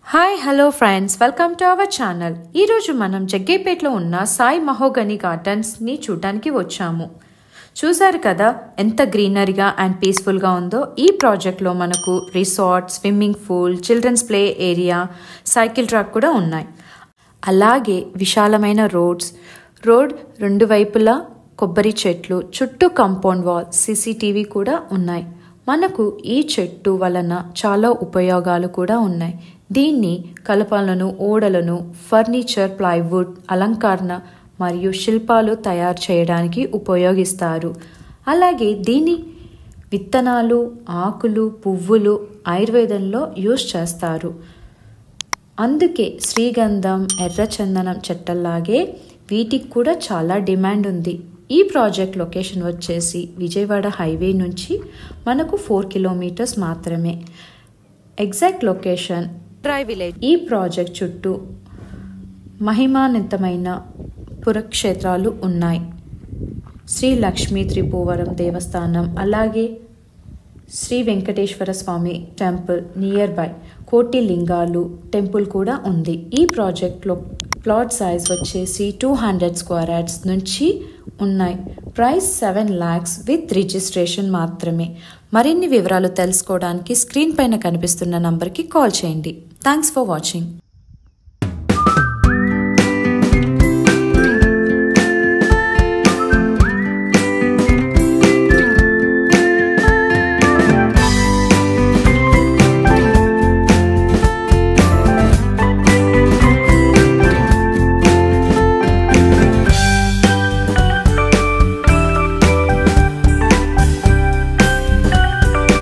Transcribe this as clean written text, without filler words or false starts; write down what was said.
Hi hello friends, welcome to our channel. ఈరోజు మనం జగ్గేపేటలో ఉన్న సాయి మహోగని గార్డెన్స్ని చూడడానికి వచ్చాము. చూసారు కదా ఎంత గ్రీనరీగా అండ్ పీస్ఫుల్గా ఉందో. ఈ ప్రాజెక్ట్లో మనకు resort, swimming pool, children's play area, cycle track కూడా ఉన్నాయి. అలాగే విశాలమైన రోడ్ రెండు వైపులా కొబ్బరి చెట్లు, చుట్టూ కాంపౌండ్ వాల్, సీసీటీవీ కూడా ఉన్నాయి. మనకు ఈ చెట్టు వలన చాలా ఉపయోగాలు కూడా ఉన్నాయి. దీన్ని కలపలను, ఓడలను, ఫర్నిచర్, ప్లైవుడ్, అలంకరణ మరియు శిల్పాలు తయారు చేయడానికి ఉపయోగిస్తారు. అలాగే దీని విత్తనాలు, ఆకులు, పువ్వులు ఆయుర్వేదంలో యూజ్ చేస్తారు. అందుకే శ్రీగంధం, ఎర్రచందనం చెట్టల్లాగే వీటికి కూడా చాలా డిమాండ్ ఉంది. ఈ ప్రాజెక్ట్ లొకేషన్ వచ్చేసి విజయవాడ హైవే నుంచి మనకు 4 కిలోమీటర్స్ మాత్రమే. Exact location village. ఈ ప్రాజెక్ట్ చుట్టూ మహిమాన్వితమైన పురక్షేత్రాలు ఉన్నాయి. శ్రీ లక్ష్మీ త్రిపువరం దేవస్థానం, అలాగే శ్రీ వెంకటేశ్వర స్వామి టెంపుల్ నియర్ బై, కోటి లింగాలు టెంపుల్ కూడా ఉంది. ఈ ప్రాజెక్ట్లో ప్లాట్ సైజ్ వచ్చేసి 200 స్క్వేర్ యార్డ్స్ నుంచి ఉన్నాయి. ప్రైస్ 7 lakhs విత్ రిజిస్ట్రేషన్ మాత్రమే. మరిన్ని వివరాలు తెలుసుకోవడానికి స్క్రీన్ పైన కనిపిస్తున్న నంబర్కి కాల్ చేయండి. Thanks for watching.